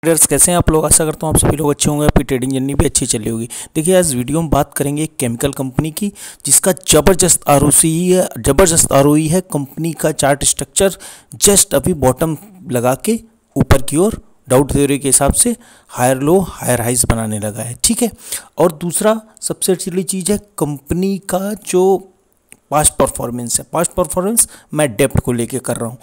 Traders कैसे हैं आप लोग। आशा करता हूँ आप सभी लोग अच्छे होंगे, आपकी ट्रेडिंग जर्नी भी अच्छी चली होगी। देखिए आज वीडियो में बात करेंगे एक केमिकल कंपनी की जिसका ज़बरदस्त आरओई है। कंपनी का चार्ट स्ट्रक्चर जस्ट अभी बॉटम लगा के ऊपर की ओर डाउट थ्योरी के हिसाब से हायर लो हायर हाइज बनाने लगा है, ठीक है। और दूसरा सबसे अच्छी चीज़ है कंपनी का जो पास्ट परफॉर्मेंस है। पास्ट परफॉर्मेंस मैं डेप्ट को लेके कर रहा हूँ।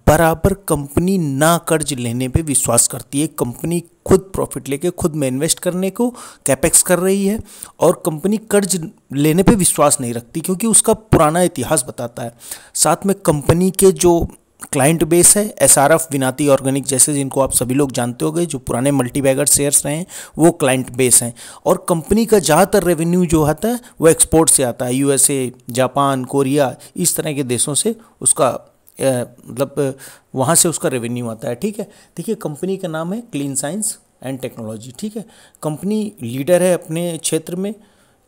बराबर कंपनी ना कर्ज लेने पे विश्वास करती है। कंपनी खुद प्रॉफिट लेके खुद में इन्वेस्ट करने को कैपेक्स कर रही है और कंपनी कर्ज लेने पे विश्वास नहीं रखती क्योंकि उसका पुराना इतिहास बताता है। साथ में कंपनी के जो क्लाइंट बेस है एसआरएफ विनाती ऑर्गेनिक जैसे जिनको आप सभी लोग जानते होंगे, जो पुराने मल्टीबैगर शेयर्स रहे हैं वो क्लाइंट बेस हैं। और कंपनी का ज़्यादातर रेवेन्यू जो आता है वो एक्सपोर्ट से आता है, यूएसए, जापान, कोरिया, इस तरह के देशों से उसका मतलब वहाँ से उसका रेवेन्यू आता है, ठीक है। देखिए कंपनी का नाम है क्लीन साइंस एंड टेक्नोलॉजी, ठीक है। कंपनी लीडर है अपने क्षेत्र में,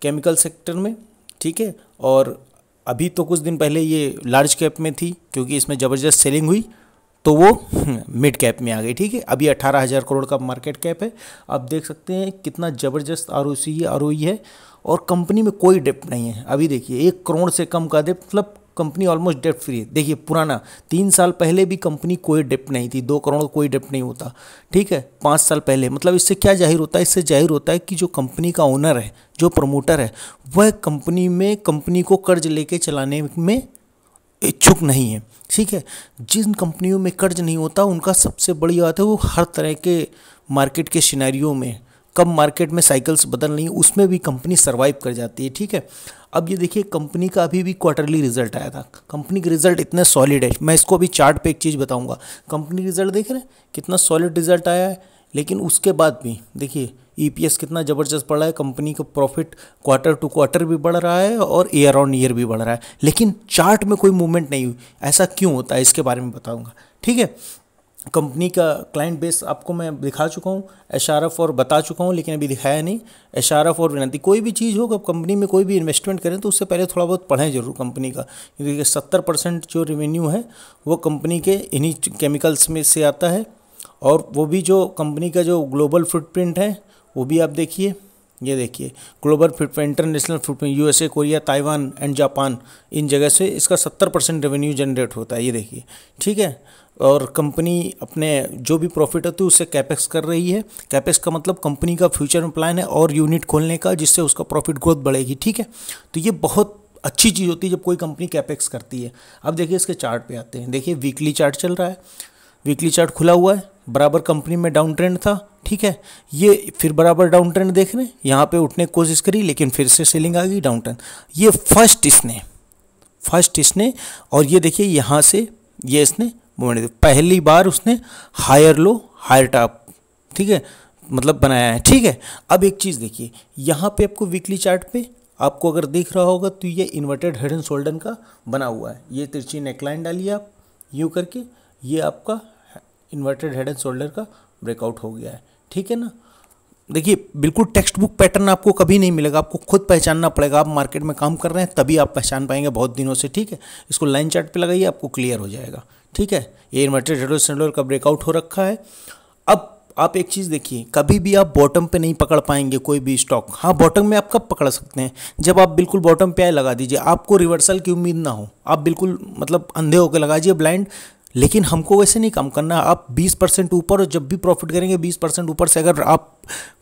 केमिकल सेक्टर में, ठीक है। और अभी तो कुछ दिन पहले ये लार्ज कैप में थी क्योंकि इसमें ज़बरदस्त सेलिंग हुई तो वो मिड कैप में आ गई, ठीक है। अभी 18,000 करोड़ का मार्केट कैप है। आप देख सकते हैं कितना ज़बरदस्त आरओई है और कंपनी में कोई डेप्ट नहीं है। अभी देखिए 1 करोड़ से कम का डेप्ट, मतलब कंपनी ऑलमोस्ट डेप्ट फ्री है। देखिए पुराना 3 साल पहले भी कंपनी कोई डेप्ट नहीं थी, 2 करोड़ कोई डेप्ट नहीं होता, ठीक है। 5 साल पहले, मतलब इससे क्या जाहिर होता है? इससे जाहिर होता है कि जो कंपनी का ओनर है, जो प्रमोटर है, वह कंपनी को कर्ज लेके चलाने में इच्छुक नहीं है, ठीक है। जिन कंपनियों में कर्ज नहीं होता उनका सबसे बड़ी बात है वो हर तरह के मार्केट के सिनेरियो में, कब मार्केट में साइकिल्स बदल रही उसमें भी कंपनी सर्वाइव कर जाती है, ठीक है। अब ये देखिए कंपनी का अभी भी क्वार्टरली रिजल्ट आया था। कंपनी के रिजल्ट इतने सॉलिड है, मैं इसको अभी चार्ट पे एक चीज़ बताऊंगा। कंपनी के रिजल्ट देख रहे हैं कितना सॉलिड रिजल्ट आया है, लेकिन उसके बाद भी देखिए ईपीएस कितना ज़बरदस्त बढ़ा है। कंपनी का प्रॉफिट क्वार्टर टू क्वार्टर भी बढ़ रहा है और ईयर ऑन ईयर भी बढ़ रहा है, लेकिन चार्ट में कोई मूवमेंट नहीं हुई। ऐसा क्यों होता है इसके बारे में बताऊंगा, ठीक है। कंपनी का क्लाइंट बेस आपको मैं दिखा चुका हूँ, एसआरएफ और बता चुका हूँ, लेकिन अभी दिखाया नहीं। एसआरएफ और विनती, कोई भी चीज़ हो, कंपनी में कोई भी इन्वेस्टमेंट करें तो उससे पहले थोड़ा बहुत पढ़ें जरूर कंपनी का, क्योंकि 70% जो रेवेन्यू है वो कंपनी के इन्हीं केमिकल्स में से आता है। और वो भी जो कंपनी का जो ग्लोबल फुटप्रिंट है वो भी आप देखिए, ये देखिए global footprint, international footprint, USA, Korea, Taiwan and Japan, इन जगह से इसका 70% रेवेन्यू जनरेट होता है, ये देखिए, ठीक है। और कंपनी अपने जो भी प्रॉफिट होती है उससे कैपेक्स कर रही है। कैपेक्स का मतलब कंपनी का फ्यूचर में प्लान है और यूनिट खोलने का, जिससे उसका प्रॉफिट ग्रोथ बढ़ेगी, ठीक है। तो ये बहुत अच्छी चीज़ होती है जब कोई कंपनी कैपेक्स करती है। अब देखिए इसके चार्ट पे आते हैं। देखिए वीकली चार्ट चल रहा है, वीकली चार्ट खुला हुआ है, बराबर कंपनी में डाउन ट्रेंड था, ठीक है। ये फिर बराबर डाउन ट्रेंड देख रहे हैं, यहाँ पे उठने की कोशिश करी लेकिन फिर से सेलिंग आ गई, डाउन ट्रेंड। ये फर्स्ट इसने और ये देखिए यहाँ से ये इसने मूवमेंट, पहली बार उसने हायर लो हायर टॉप, ठीक है, मतलब बनाया है, ठीक है। अब एक चीज़ देखिए यहाँ पे आपको वीकली चार्ट पे आपको अगर दिख रहा होगा तो ये इन्वर्टेड हेड एंड शोल्डर का बना हुआ है। ये तिरछी नेकलाइन डालिए आप यूँ करके, ये आपका इन्वर्टेड हेड एंड शोल्डर का ब्रेकआउट हो गया है, ठीक है ना। देखिए बिल्कुल टेक्स्ट बुक पैटर्न आपको कभी नहीं मिलेगा, आपको खुद पहचानना पड़ेगा। आप मार्केट में काम कर रहे हैं तभी आप पहचान पाएंगे बहुत दिनों से, ठीक है। इसको लाइन चार्ट पे लगाइए, आपको क्लियर हो जाएगा, ठीक है। ये इन्वर्टेड हेड एंड शोल्डर का ब्रेकआउट हो रखा है। अब आप एक चीज़ देखिए, कभी भी आप बॉटम पे नहीं पकड़ पाएंगे कोई भी स्टॉक। हाँ बॉटम में आप कब पकड़ सकते हैं? जब आप बिल्कुल बॉटम पे आए लगा दीजिए, आपको रिवर्सल की उम्मीद ना हो, आप बिल्कुल मतलब अंधे होकर लगाइए ब्लाइंड। लेकिन हमको वैसे नहीं काम करना। आप 20% ऊपर, और जब भी प्रॉफिट करेंगे 20% ऊपर से अगर आप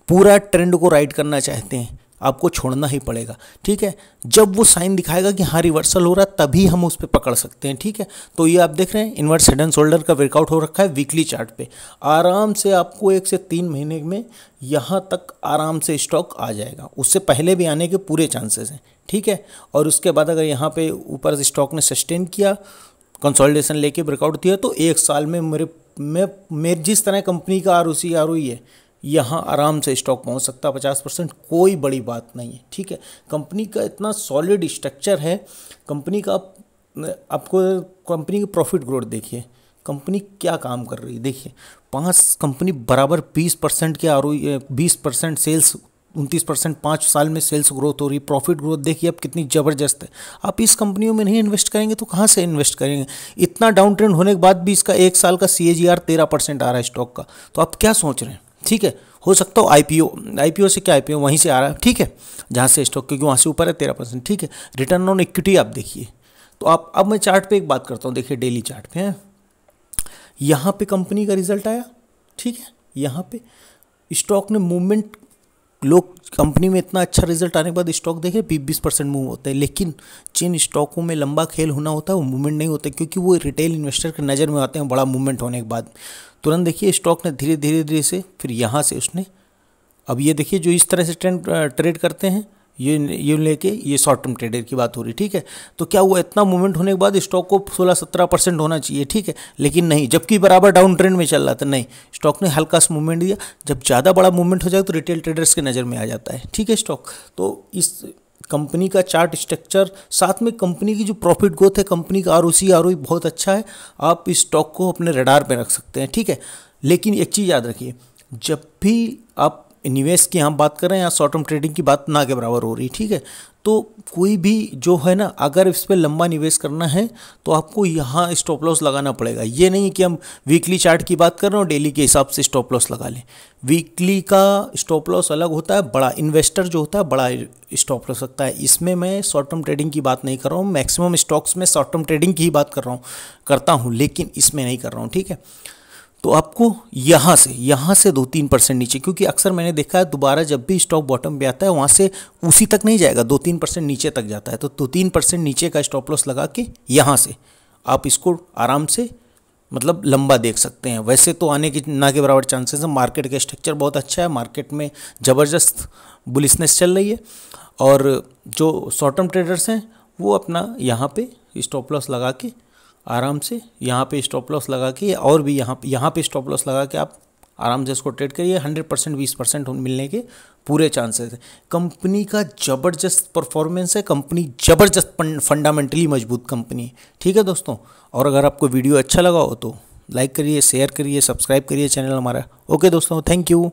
पूरा ट्रेंड को राइड करना चाहते हैं आपको छोड़ना ही पड़ेगा, ठीक है। जब वो साइन दिखाएगा कि हाँ रिवर्सल हो रहा है तभी हम उस पर पकड़ सकते हैं, ठीक है। तो ये आप देख रहे हैं इन्वर्स हेड एंड शोल्डर का वर्कआउट हो रखा है वीकली चार्ट पे। आराम से आपको 1 से 3 महीने में यहाँ तक आराम से स्टॉक आ जाएगा, उससे पहले भी आने के पूरे चांसेस हैं, ठीक है। और उसके बाद अगर यहाँ पे ऊपर स्टॉक ने सस्टेन किया, कंसोलिडेशन लेके ब्रेकआउट दिया, तो 1 साल में मेरे जिस तरह कंपनी का आरओई है यहाँ आराम से स्टॉक पहुँच सकता है 50%, कोई बड़ी बात नहीं है, ठीक है। कंपनी का इतना सॉलिड स्ट्रक्चर है कंपनी का। आपको कंपनी की प्रॉफिट ग्रोथ देखिए, कंपनी क्या काम कर रही है। देखिए 5 कंपनी बराबर 20% के आरओई, 20% सेल्स 29% 5 साल में सेल्स ग्रोथ हो रही, प्रॉफिट ग्रोथ देखिए अब कितनी ज़बरदस्त है। आप इस कंपनियों में नहीं इन्वेस्ट करेंगे तो कहाँ से इन्वेस्ट करेंगे? इतना डाउन ट्रेंड होने के बाद भी इसका 1 साल का CAGR 13% आ रहा है स्टॉक का, तो आप क्या सोच रहे हैं? ठीक है, हो सकता हो IPO से क्या, IPO वहीं से आ रहा है, ठीक है, जहाँ से स्टॉक, क्योंकि वहाँ से ऊपर है 13%, ठीक है। रिटर्न ऑन इक्विटी आप देखिए, तो आप, अब मैं चार्ट पे एक बात करता हूँ, देखिए डेली चार्ट पे है, यहाँ पे कंपनी का रिजल्ट आया, ठीक है, यहाँ पे स्टॉक ने मूवमेंट, लोग कंपनी में इतना अच्छा रिजल्ट आने के बाद स्टॉक देखे 20% मूव होता है, लेकिन जिन स्टॉकों में लंबा खेल होना होता है वो मूवमेंट नहीं होता, क्योंकि वो रिटेल इन्वेस्टर की नज़र में आते हैं बड़ा मूवमेंट होने के बाद। तुरंत देखिए स्टॉक ने धीरे धीरे से फिर यहाँ से उसने, अब ये देखिए जो इस तरह से ट्रेड करते हैं, ये लेके, ये शॉर्ट टर्म ट्रेडर की बात हो रही, ठीक है। तो क्या हुआ, इतना मूवमेंट होने के बाद स्टॉक को 16-17% होना चाहिए, ठीक है, लेकिन नहीं, जबकि बराबर डाउन ट्रेंड में चल रहा था, नहीं, स्टॉक ने हल्का सा मूवमेंट दिया। जब ज़्यादा बड़ा मूवमेंट हो जाए तो रिटेल ट्रेडर्स के नज़र में आ जाता है, ठीक है स्टॉक। तो इस कंपनी का चार्ट स्ट्रक्चर, साथ में कंपनी की जो प्रॉफिट ग्रोथ है, कंपनी का ROE बहुत अच्छा है, आप इस स्टॉक को अपने रडार पर रख सकते हैं, ठीक है। लेकिन एक चीज़ याद रखिए, जब भी आप निवेश की हम बात कर रहे हैं, यहाँ शॉर्ट टर्म ट्रेडिंग की बात ना के बराबर हो रही, ठीक है। तो कोई भी जो है ना, अगर इस पर लंबा निवेश करना है तो आपको यहाँ स्टॉप लॉस लगाना पड़ेगा। ये नहीं कि हम वीकली चार्ट की बात कर रहे हो, डेली के हिसाब से स्टॉप लॉस लगा लें। वीकली का स्टॉप लॉस अलग होता है, बड़ा इन्वेस्टर जो होता है बड़ा स्टॉप लॉस रखता है। इसमें मैं शॉर्ट टर्म ट्रेडिंग की बात नहीं कर रहा हूँ, मैक्सिमम स्टॉक्स में शॉर्ट टर्म ट्रेडिंग की ही बात करता हूँ, लेकिन इसमें नहीं कर रहा हूँ, ठीक है। तो आपको यहाँ से 2-3% नीचे, क्योंकि अक्सर मैंने देखा है दोबारा जब भी स्टॉक बॉटम पे आता है वहाँ से उसी तक नहीं जाएगा, 2-3% नीचे तक जाता है। तो 2-3% नीचे का स्टॉप लॉस लगा के यहाँ से आप इसको आराम से मतलब लंबा देख सकते हैं। वैसे तो आने की ना के बराबर चांसेस है, मार्केट का स्ट्रक्चर बहुत अच्छा है, मार्केट में ज़बरदस्त बुलिशनेस चल रही है, और जो शॉर्ट टर्म ट्रेडर्स हैं वो अपना यहाँ पे स्टॉप लॉस लगा के आराम से, यहाँ पे स्टॉप लॉस लगा के, और भी यहाँ पे स्टॉप लॉस लगा के आप आराम से इसको ट्रेड करिए। 100% 20% मिलने के पूरे चांसेस है। कंपनी का ज़बरदस्त परफॉर्मेंस है, कंपनी ज़बरदस्त फंडामेंटली मजबूत कंपनी है, ठीक है दोस्तों। और अगर आपको वीडियो अच्छा लगा हो तो लाइक करिए, शेयर करिए, सब्सक्राइब करिए चैनल हमारा। ओके दोस्तों, थैंक यू।